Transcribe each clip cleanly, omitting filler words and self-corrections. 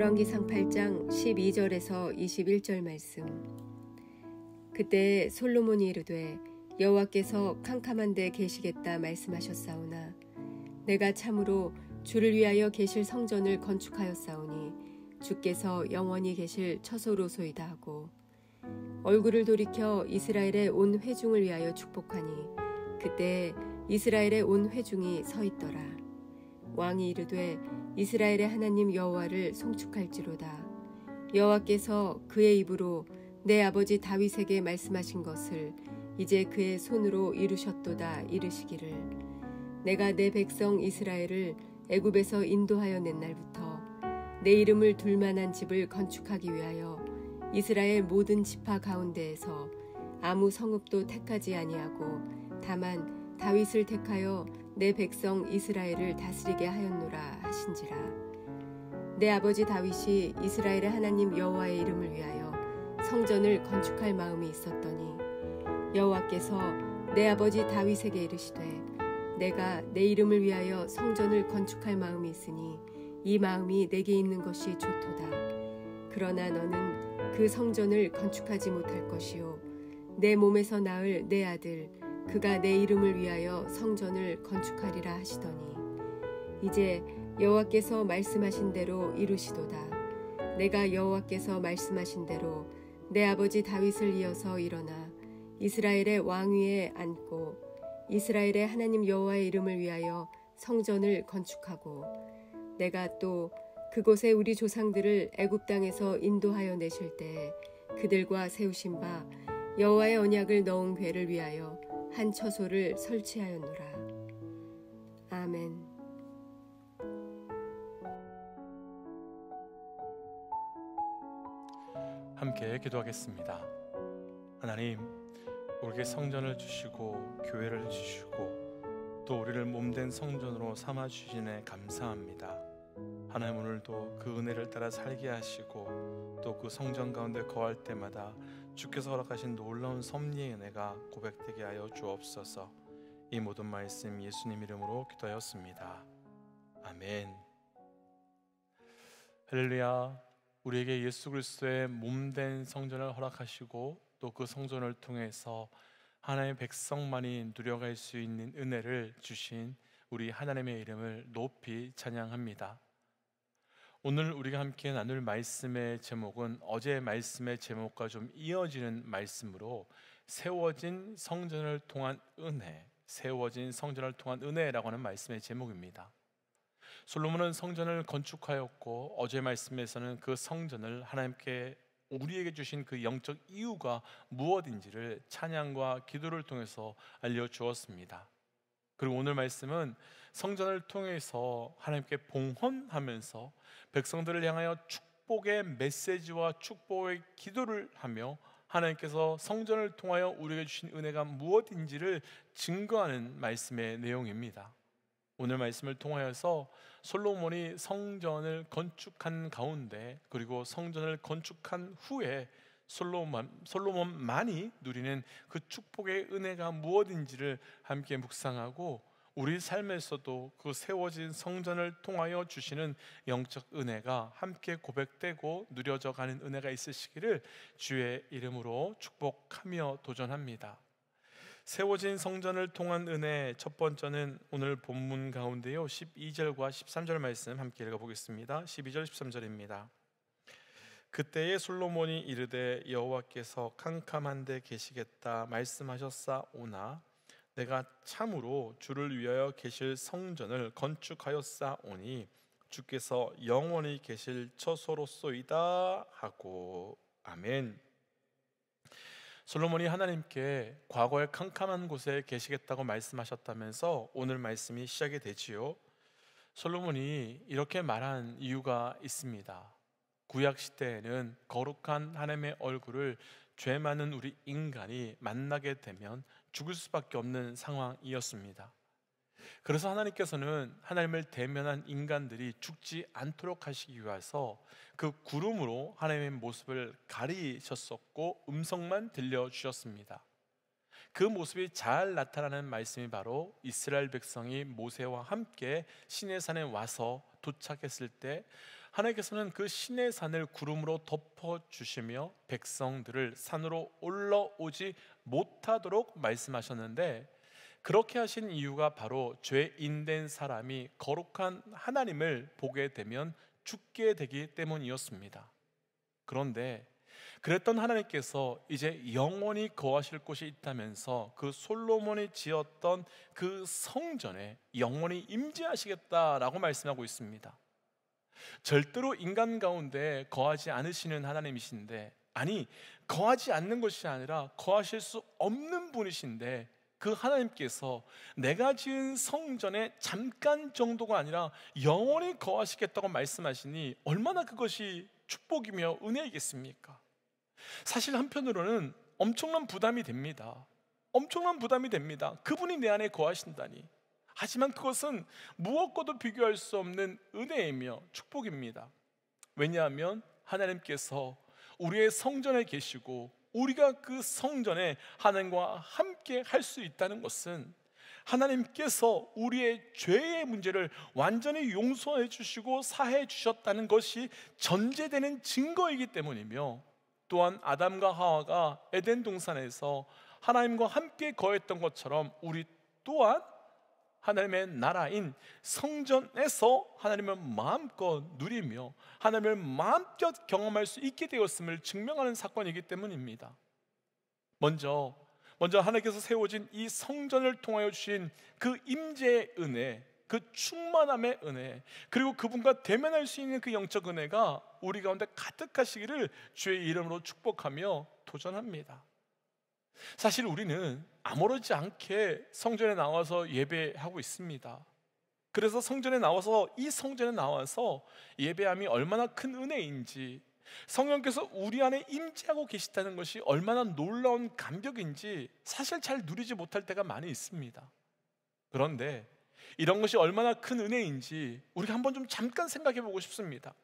열왕기상 8장 12절에서 21절 말씀. 그때 솔로몬이 이르되 여호와께서 캄캄한 데 계시겠다 말씀하셨사오나 내가 참으로 주를 위하여 계실 성전을 건축하였사오니 주께서 영원히 계실 처소로소이다 하고 얼굴을 돌이켜 이스라엘의 온 회중을 위하여 축복하니 그때 이스라엘의 온 회중이 서 있더라. 왕이 이르되 이스라엘의 하나님 여호와를 송축할지로다. 여호와께서 그의 입으로 내 아버지 다윗에게 말씀하신 것을 이제 그의 손으로 이루셨도다 이르시기를 내가 내 백성 이스라엘을 애굽에서 인도하여 낸 날부터 내 이름을 둘 만한 집을 건축하기 위하여 이스라엘 모든 지파 가운데에서 아무 성읍도 택하지 아니하고 다만 다윗을 택하여 내 백성 이스라엘을 다스리게 하였노라 하신지라. 내 아버지 다윗이 이스라엘의 하나님 여호와의 이름을 위하여 성전을 건축할 마음이 있었더니 여호와께서 내 아버지 다윗에게 이르시되 내가 내 이름을 위하여 성전을 건축할 마음이 있으니 이 마음이 내게 있는 것이 좋도다. 그러나 너는 그 성전을 건축하지 못할 것이요 내 몸에서 낳을 내 아들 그가 내 이름을 위하여 성전을 건축하리라 하시더니 이제 여호와께서 말씀하신 대로 이루시도다. 내가 여호와께서 말씀하신 대로 내 아버지 다윗을 이어서 일어나 이스라엘의 왕위에 앉고 이스라엘의 하나님 여호와의 이름을 위하여 성전을 건축하고 내가 또 그곳에 우리 조상들을 애굽 땅에서 인도하여 내실 때에 그들과 세우신 바 여호와의 언약을 넣은 궤를 위하여 한 처소를 설치하였노라. 아멘. 함께 기도하겠습니다. 하나님, 우리에게 성전을 주시고 교회를 주시고 또 우리를 몸된 성전으로 삼아 주시네 감사합니다. 하나님, 오늘도 그 은혜를 따라 살게 하시고 또 그 성전 가운데 거할 때마다 주께서 허락하신 놀라운 섭리의 은혜가 고백되게 하여 주옵소서. 이 모든 말씀 예수님 이름으로 기도하였습니다. 아멘. 할렐루야. 우리에게 예수 그리스도의 몸된 성전을 허락하시고 또 그 성전을 통해서 하나님의 백성만이 누려갈 수 있는 은혜를 주신 우리 하나님의 이름을 높이 찬양합니다. 오늘 우리가 함께 나눌 말씀의 제목은 어제 말씀의 제목과 좀 이어지는 말씀으로 세워진 성전을 통한 은혜, 세워진 성전을 통한 은혜라고 하는 말씀의 제목입니다. 솔로몬은 성전을 건축하였고 어제 말씀에서는 그 성전을 하나님께 우리에게 주신 그 영적 이유가 무엇인지를 찬양과 기도를 통해서 알려주었습니다. 그리고 오늘 말씀은 성전을 통해서 하나님께 봉헌하면서 백성들을 향하여 축복의 메시지와 축복의 기도를 하며 하나님께서 성전을 통하여 우리에게 주신 은혜가 무엇인지를 증거하는 말씀의 내용입니다. 오늘 말씀을 통하여서 솔로몬이 성전을 건축한 가운데 그리고 성전을 건축한 후에 솔로몬만이 누리는 그 축복의 은혜가 무엇인지를 함께 묵상하고 우리 삶에서도 그 세워진 성전을 통하여 주시는 영적 은혜가 함께 고백되고 누려져 가는 은혜가 있으시기를 주의 이름으로 축복하며 도전합니다. 세워진 성전을 통한 은혜, 첫 번째는 오늘 본문 가운데요 12절과 13절 말씀 함께 읽어보겠습니다. 12절 13절입니다. 그때에 솔로몬이 이르되 여호와께서 캄캄한 데 계시겠다 말씀하셨사오나 내가 참으로 주를 위하여 계실 성전을 건축하였사오니 주께서 영원히 계실 처소로소이다 하고. 아멘. 솔로몬이 하나님께 과거의 캄캄한 곳에 계시겠다고 말씀하셨다면서 오늘 말씀이 시작이 되지요. 솔로몬이 이렇게 말한 이유가 있습니다. 구약 시대에는 거룩한 하나님의 얼굴을 죄 많은 우리 인간이 만나게 되면 죽을 수밖에 없는 상황이었습니다. 그래서 하나님께서는 하나님을 대면한 인간들이 죽지 않도록 하시기 위해서 그 구름으로 하나님의 모습을 가리셨었고 음성만 들려주셨습니다. 그 모습이 잘 나타나는 말씀이 바로 이스라엘 백성이 모세와 함께 시내산에 와서 도착했을 때 하나님께서는 그 시내 산을 구름으로 덮어주시며 백성들을 산으로 올라오지 못하도록 말씀하셨는데, 그렇게 하신 이유가 바로 죄인된 사람이 거룩한 하나님을 보게 되면 죽게 되기 때문이었습니다. 그런데 그랬던 하나님께서 이제 영원히 거하실 곳이 있다면서 그 솔로몬이 지었던 그 성전에 영원히 임재하시겠다라고 말씀하고 있습니다. 절대로 인간 가운데 거하지 않으시는 하나님이신데, 아니, 거하지 않는 것이 아니라 거하실 수 없는 분이신데, 그 하나님께서 내가 지은 성전에 잠깐 정도가 아니라 영원히 거하시겠다고 말씀하시니 얼마나 그것이 축복이며 은혜이겠습니까? 사실 한편으로는 엄청난 부담이 됩니다. 엄청난 부담이 됩니다. 그분이 내 안에 거하신다니. 하지만 그것은 무엇과도 비교할 수 없는 은혜이며 축복입니다. 왜냐하면 하나님께서 우리의 성전에 계시고 우리가 그 성전에 하나님과 함께 할 수 있다는 것은 하나님께서 우리의 죄의 문제를 완전히 용서해 주시고 사해 주셨다는 것이 전제되는 증거이기 때문이며, 또한 아담과 하와가 에덴 동산에서 하나님과 함께 거했던 것처럼 우리 또한 하나님의 나라인 성전에서 하나님을 마음껏 누리며 하나님을 마음껏 경험할 수 있게 되었음을 증명하는 사건이기 때문입니다. 먼저 하나님께서 세워진 이 성전을 통하여 주신 그 임재의 은혜, 그 충만함의 은혜, 그리고 그분과 대면할 수 있는 그 영적 은혜가 우리 가운데 가득하시기를 주의 이름으로 축복하며 도전합니다. 사실 우리는 아무렇지 않게 성전에 나와서 예배하고 있습니다. 그래서 이 성전에 나와서 예배함이 얼마나 큰 은혜인지, 성령께서 우리 안에 임재하고 계시다는 것이 얼마나 놀라운 감격인지 사실 잘 누리지 못할 때가 많이 있습니다. 그런데 이런 것이 얼마나 큰 은혜인지 우리가 한번 좀 잠깐 생각해 보고 싶습니다.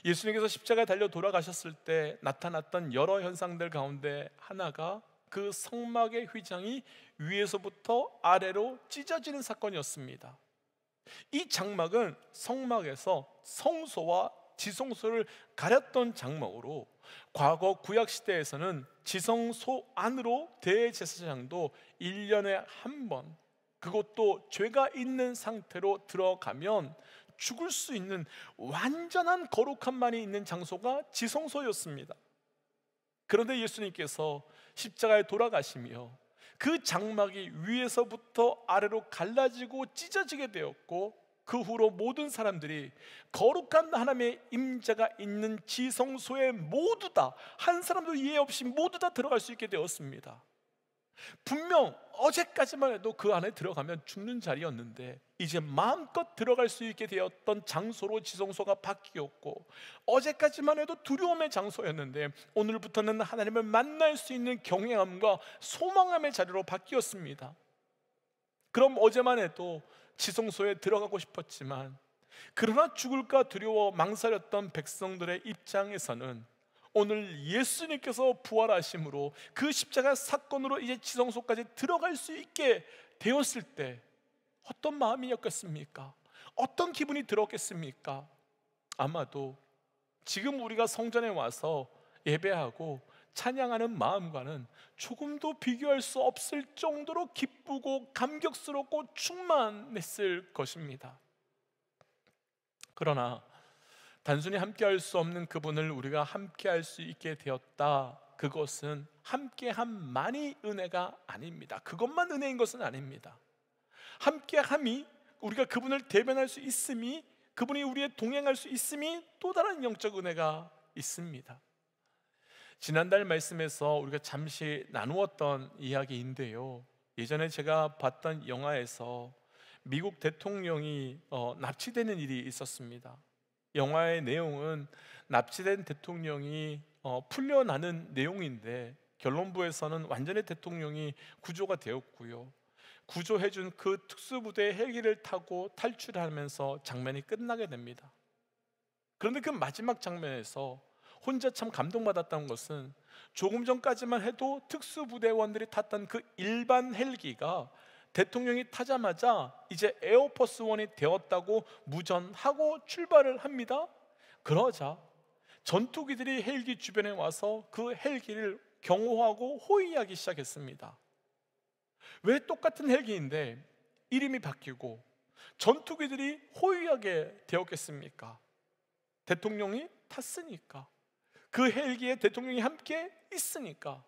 예수님께서 십자가에 달려 돌아가셨을 때 나타났던 여러 현상들 가운데 하나가 그 성막의 휘장이 위에서부터 아래로 찢어지는 사건이었습니다. 이 장막은 성막에서 성소와 지성소를 가렸던 장막으로, 과거 구약시대에서는 지성소 안으로 대제사장도 1년에 한 번, 그것도 죄가 있는 상태로 들어가면 죽을 수 있는 완전한 거룩함만이 있는 장소가 지성소였습니다. 그런데 예수님께서 십자가에 돌아가시며 그 장막이 위에서부터 아래로 갈라지고 찢어지게 되었고, 그 후로 모든 사람들이 거룩한 하나님의 임재가 있는 지성소에 모두 다, 한 사람도 예외 없이 모두 다 들어갈 수 있게 되었습니다. 분명 어제까지만 해도 그 안에 들어가면 죽는 자리였는데 이제 마음껏 들어갈 수 있게 되었던 장소로 지성소가 바뀌었고, 어제까지만 해도 두려움의 장소였는데 오늘부터는 하나님을 만날 수 있는 경외함과 소망함의 자리로 바뀌었습니다. 그럼 어제만 해도 지성소에 들어가고 싶었지만, 그러나 죽을까 두려워 망설였던 백성들의 입장에서는 오늘 예수님께서 부활하심으로 그 십자가 사건으로 이제 지성소까지 들어갈 수 있게 되었을 때 어떤 마음이었겠습니까? 어떤 기분이 들었겠습니까? 아마도 지금 우리가 성전에 와서 예배하고 찬양하는 마음과는 조금도 비교할 수 없을 정도로 기쁘고 감격스럽고 충만했을 것입니다. 그러나 단순히 함께할 수 없는 그분을 우리가 함께할 수 있게 되었다, 그것은 함께함만이 은혜가 아닙니다. 그것만 은혜인 것은 아닙니다. 함께함이, 우리가 그분을 대변할 수 있음이, 그분이 우리의 동행할 수 있음이 또 다른 영적 은혜가 있습니다. 지난달 말씀에서 우리가 잠시 나누었던 이야기인데요, 예전에 제가 봤던 영화에서 미국 대통령이 납치되는 일이 있었습니다. 영화의 내용은 납치된 대통령이 풀려나는 내용인데, 결론부에서는 완전히 대통령이 구조가 되었고요, 구조해준 그 특수부대 헬기를 타고 탈출하면서 장면이 끝나게 됩니다. 그런데 그 마지막 장면에서 혼자 참 감동받았던 것은, 조금 전까지만 해도 특수부대원들이 탔던 그 일반 헬기가 대통령이 타자마자 이제 에어포스 원이 되었다고 무전하고 출발을 합니다. 그러자 전투기들이 헬기 주변에 와서 그 헬기를 경호하고 호위하기 시작했습니다. 왜 똑같은 헬기인데 이름이 바뀌고 전투기들이 호위하게 되었겠습니까? 대통령이 탔으니까, 그 헬기에 대통령이 함께 있으니까.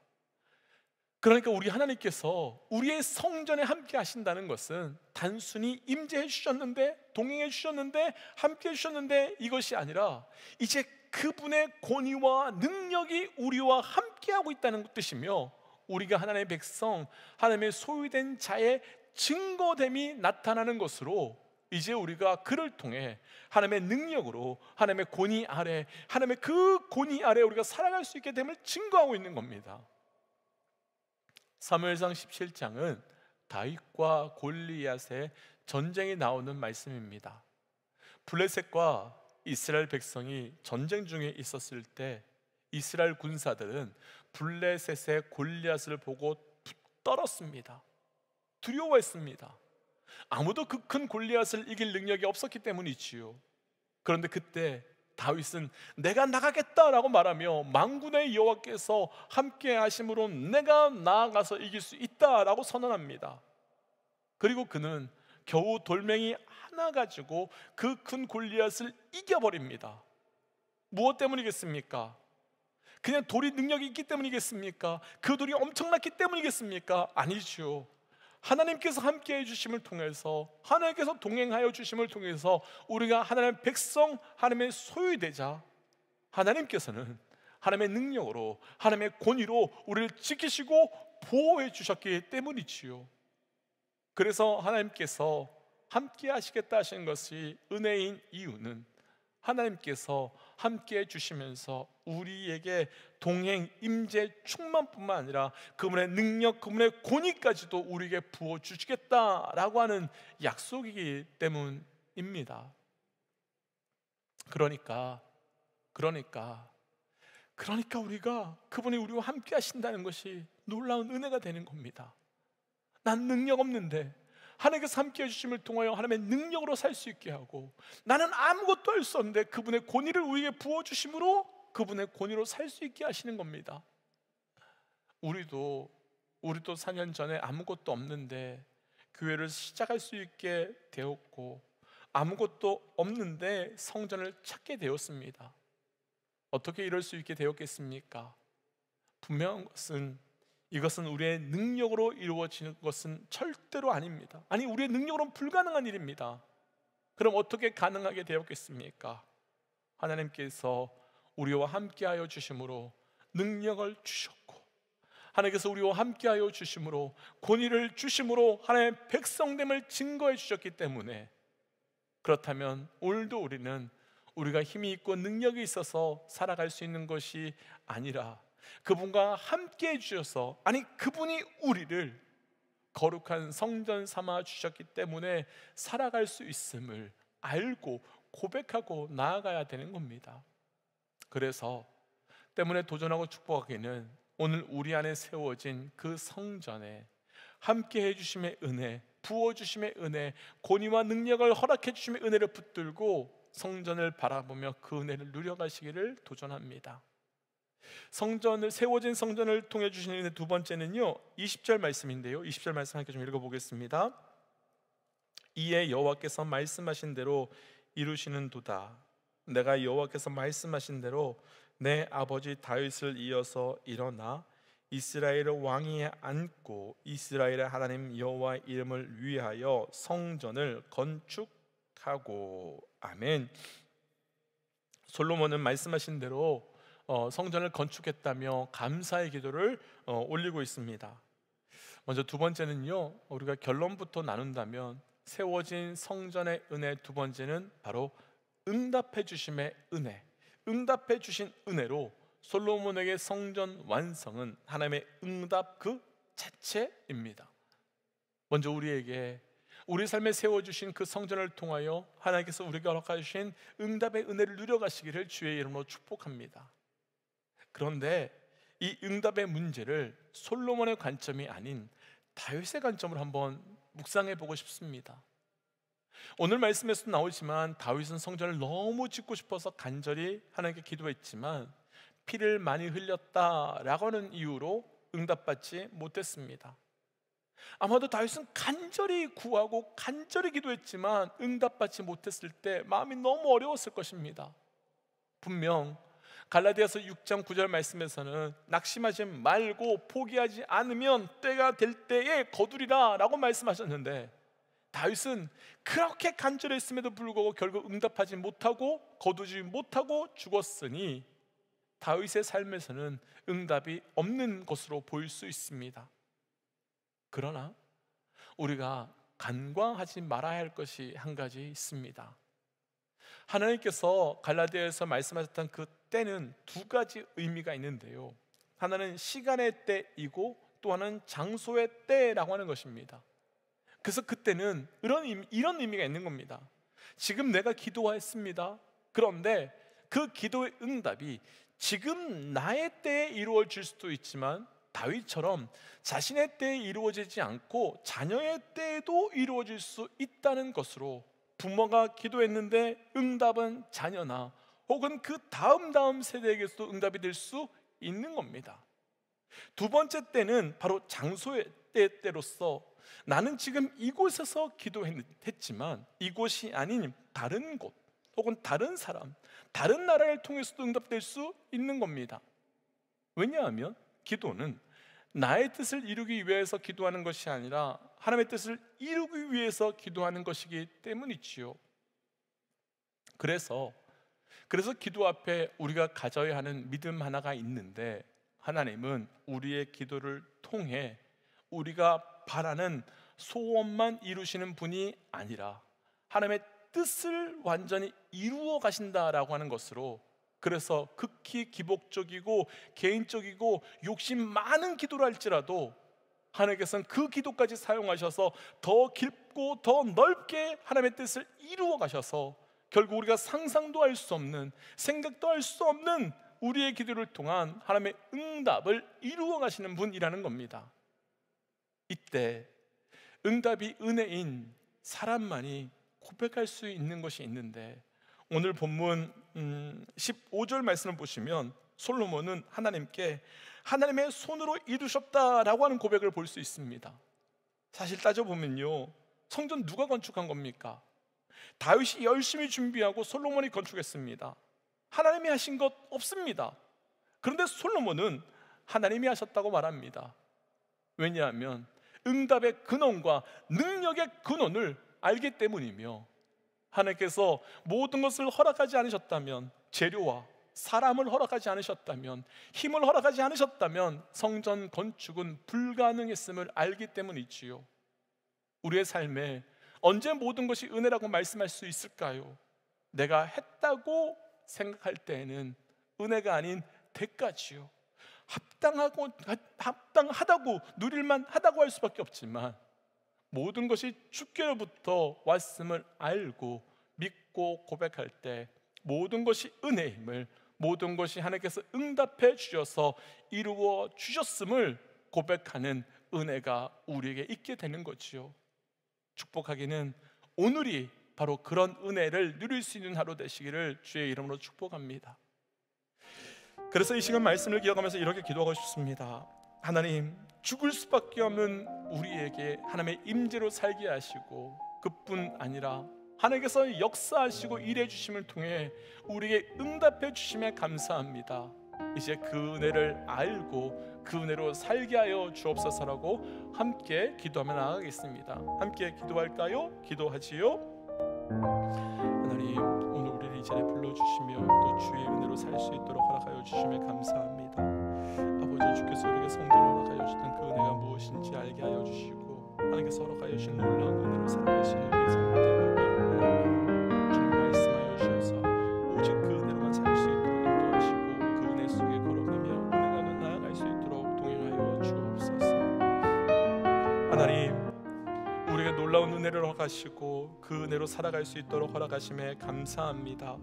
그러니까 우리 하나님께서 우리의 성전에 함께 하신다는 것은 단순히 임재해 주셨는데, 동행해 주셨는데, 함께 해 주셨는데 이것이 아니라 이제 그분의 권위와 능력이 우리와 함께하고 있다는 뜻이며, 우리가 하나님의 백성, 하나님의 소유된 자의 증거됨이 나타나는 것으로 이제 우리가 그를 통해 하나님의 능력으로, 하나님의 권위 아래, 하나님의 그 권위 아래 우리가 살아갈 수 있게 됨을 증거하고 있는 겁니다. 사무엘상 17장은 다윗과 골리앗의 전쟁이 나오는 말씀입니다. 블레셋과 이스라엘 백성이 전쟁 중에 있었을 때 이스라엘 군사들은 블레셋의 골리앗을 보고 떨었습니다. 두려워했습니다. 아무도 그 큰 골리앗을 이길 능력이 없었기 때문이지요. 그런데 그때 다윗은 내가 나가겠다라고 말하며 만군의 여호와께서 함께 하심으로 내가 나아가서 이길 수 있다라고 선언합니다. 그리고 그는 겨우 돌멩이 하나 가지고 그 큰 골리앗을 이겨버립니다. 무엇 때문이겠습니까? 그냥 돌이 능력이 있기 때문이겠습니까? 그 돌이 엄청났기 때문이겠습니까? 아니죠. 하나님께서 함께 해주심을 통해서, 하나님께서 동행하여 주심을 통해서 우리가 하나님의 백성, 하나님의 소유되자 하나님께서는 하나님의 능력으로, 하나님의 권위로 우리를 지키시고 보호해 주셨기 때문이지요. 그래서 하나님께서 함께 하시겠다 하신 것이 은혜인 이유는 하나님께서 함께 해주시면서 우리에게 동행, 임재, 충만뿐만 아니라 그분의 능력, 그분의 권위까지도 우리에게 부어주시겠다라고 하는 약속이기 때문입니다. 그러니까 우리가 그분이 우리와 함께 하신다는 것이 놀라운 은혜가 되는 겁니다. 난 능력 없는데 하나님께서 함께 해주심을 통하여 하나님의 능력으로 살 수 있게 하고, 나는 아무것도 할 수 없는데 그분의 권위를 우리에게 부어주심으로 그분의 권위로 살 수 있게 하시는 겁니다. 우리도 4년 전에 아무것도 없는데 교회를 시작할 수 있게 되었고, 아무것도 없는데 성전을 찾게 되었습니다. 어떻게 이럴 수 있게 되었겠습니까? 분명한 것은 이것은 우리의 능력으로 이루어지는 것은 절대로 아닙니다. 아니, 우리의 능력으로는 불가능한 일입니다. 그럼 어떻게 가능하게 되었겠습니까? 하나님께서 우리와 함께하여 주심으로 능력을 주셨고, 하나님께서 우리와 함께하여 주심으로 권위를 주심으로 하나님의 백성됨을 증거해 주셨기 때문에, 그렇다면 오늘도 우리는 우리가 힘이 있고 능력이 있어서 살아갈 수 있는 것이 아니라 그분과 함께 해주셔서, 아니 그분이 우리를 거룩한 성전 삼아 주셨기 때문에 살아갈 수 있음을 알고 고백하고 나아가야 되는 겁니다. 그래서 때문에 도전하고 축복하기는 오늘 우리 안에 세워진 그 성전에 함께 해주심의 은혜, 부어주심의 은혜, 권위와 능력을 허락해 주심의 은혜를 붙들고 성전을 바라보며 그 은혜를 누려가시기를 도전합니다. 성전을, 세워진 성전을 통해 주시는 은혜 두 번째는요, 20절 말씀인데요, 20절 말씀 함께 좀 읽어보겠습니다. 이에 여호와께서 말씀하신 대로 이루시는 도다. 내가 여호와께서 말씀하신 대로 내 아버지 다윗을 이어서 일어나 이스라엘의 왕위에 앉고 이스라엘의 하나님 여호와의 이름을 위하여 성전을 건축하고. 아멘. 솔로몬은 말씀하신 대로 성전을 건축했다며 감사의 기도를 올리고 있습니다. 먼저 두 번째는요, 우리가 결론부터 나눈다면 세워진 성전의 은혜 두 번째는 바로 응답해 주심의 은혜, 응답해 주신 은혜로 솔로몬에게 성전 완성은 하나님의 응답 그 자체입니다. 먼저 우리에게 우리 삶에 세워주신 그 성전을 통하여 하나님께서 우리에게 허락하신 응답의 은혜를 누려가시기를 주의 이름으로 축복합니다. 그런데 이 응답의 문제를 솔로몬의 관점이 아닌 다윗의 관점으로 한번 묵상해 보고 싶습니다. 오늘 말씀에서 나오지만 다윗은 성전을 너무 짓고 싶어서 간절히 하나님께 기도했지만 피를 많이 흘렸다라고 하는 이유로 응답받지 못했습니다. 아마도 다윗은 간절히 구하고 간절히 기도했지만 응답받지 못했을 때 마음이 너무 어려웠을 것입니다. 분명 갈라디아서 6장 9절 말씀에서는 낙심하지 말고 포기하지 않으면 때가 될 때에 거두리라 라고 말씀하셨는데, 다윗은 그렇게 간절했음에도 불구하고 결국 응답하지 못하고 거두지 못하고 죽었으니 다윗의 삶에서는 응답이 없는 것으로 보일 수 있습니다. 그러나 우리가 간과하지 말아야 할 것이 한 가지 있습니다. 하나님께서 갈라디아에서 말씀하셨던 그 때는 두 가지 의미가 있는데요, 하나는 시간의 때이고 또 하나는 장소의 때라고 하는 것입니다. 그래서 그때는 이런 의미가 있는 겁니다. 지금 내가 기도했습니다. 그런데 그 기도의 응답이 지금 나의 때에 이루어질 수도 있지만 다윗처럼 자신의 때에 이루어지지 않고 자녀의 때에도 이루어질 수 있다는 것으로, 부모가 기도했는데 응답은 자녀나 혹은 그 다음 세대에게서도 응답이 될 수 있는 겁니다. 두 번째 때는 바로 장소의 때로서 나는 지금 이곳에서 기도했지만 이곳이 아닌 다른 곳 혹은 다른 사람, 다른 나라를 통해서도 응답될 수 있는 겁니다. 왜냐하면 기도는 나의 뜻을 이루기 위해서 기도하는 것이 아니라 하나님의 뜻을 이루기 위해서 기도하는 것이기 때문이지요. 그래서 기도 앞에 우리가 가져야 하는 믿음 하나가 있는데, 하나님은 우리의 기도를 통해 우리가 바라는 소원만 이루시는 분이 아니라 하나님의 뜻을 완전히 이루어 가신다라고 하는 것으로, 그래서 극히 기복적이고 개인적이고 욕심 많은 기도를 할지라도 하나님께서는 그 기도까지 사용하셔서 더 깊고 더 넓게 하나님의 뜻을 이루어 가셔서 결국 우리가 상상도 할 수 없는, 생각도 할 수 없는 우리의 기도를 통한 하나님의 응답을 이루어 가시는 분이라는 겁니다. 이때 응답이 은혜인 사람만이 고백할 수 있는 것이 있는데, 오늘 본문 15절 말씀을 보시면 솔로몬은 하나님께 하나님의 손으로 이루셨다라고 하는 고백을 볼 수 있습니다. 사실 따져보면요, 성전 누가 건축한 겁니까? 다윗이 열심히 준비하고 솔로몬이 건축했습니다. 하나님이 하신 것 없습니다. 그런데 솔로몬은 하나님이 하셨다고 말합니다. 왜냐하면 응답의 근원과 능력의 근원을 알기 때문이며, 하나님께서 모든 것을 허락하지 않으셨다면, 재료와 사람을 허락하지 않으셨다면, 힘을 허락하지 않으셨다면 성전 건축은 불가능했음을 알기 때문이지요. 우리의 삶에 언제 모든 것이 은혜라고 말씀할 수 있을까요? 내가 했다고 생각할 때에는 은혜가 아닌 대가지요. 합당하다고 누릴만 하다고 할 수밖에 없지만, 모든 것이 주께로부터 왔음을 알고 믿고 고백할 때 모든 것이 은혜임을, 모든 것이 하나님께서 응답해 주셔서 이루어 주셨음을 고백하는 은혜가 우리에게 있게 되는 거지요. 축복하기는 오늘이 바로 그런 은혜를 누릴 수 있는 하루 되시기를 주의 이름으로 축복합니다. 그래서 이 시간 말씀을 기억하면서 이렇게 기도하고 싶습니다. 하나님, 죽을 수밖에 없는 우리에게 하나님의 임재로 살게 하시고, 그뿐 아니라 하나님께서 역사하시고 일해 주심을 통해 우리에게 응답해 주심에 감사합니다. 이제 그 은혜를 알고 그 은혜로 살게 하여 주옵소서라고 함께 기도하며 나아가겠습니다. 함께 기도할까요? 기도하지요. 하나님, 오늘 우리를 이 자리에 불러주시며 또 주의 은혜로 살 수 있도록 허락하여 주심에 감사합니다. 아버지, 주께서 우리에게 성전을 허락하여 주신 그 은혜가 무엇인지 알게 하여 주시고, 하나님께서 허락하여 주신 놀라운 은혜로 살아갈 수 있는 우리의 삶을 되게 주님 말씀하여 주셔서 오직 그 은혜로만 살 수 있도록 인도하시고, 그 은혜 속에 걸어가며 은혜가 나아갈 수 있도록 동행하여 주옵소서. 하나님, 우리에게 놀라운 은혜를 허락하시고 그 은혜로 살아갈 수 있도록 허락하심에 감사합니다.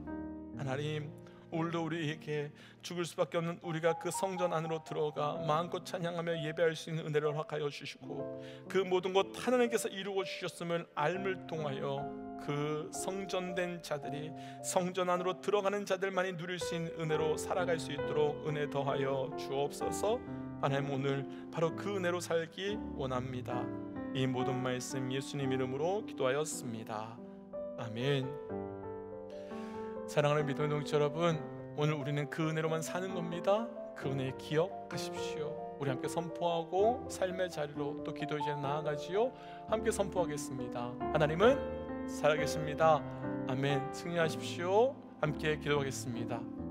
하나님, 오늘도 우리에게 죽을 수밖에 없는 우리가 그 성전 안으로 들어가 마음껏 찬양하며 예배할 수 있는 은혜를 허락하여 주시고, 그 모든 것 하나님께서 이루어 주셨음을 알을 통하여 그 성전된 자들이 성전 안으로 들어가는 자들만이 누릴 수 있는 은혜로 살아갈 수 있도록 은혜 더하여 주옵소서. 하나님, 오늘 바로 그 은혜로 살기 원합니다. 이 모든 말씀 예수님 이름으로 기도하였습니다. 아멘. 사랑하는 믿음의 동지 여러분, 오늘 우리는 그 은혜로만 사는 겁니다. 그 은혜 기억하십시오. 우리 함께 선포하고 삶의 자리로 또 기도의 자리에 나아가지요. 함께 선포하겠습니다. 하나님은 살아계십니다. 아멘. 승리하십시오. 함께 기도하겠습니다.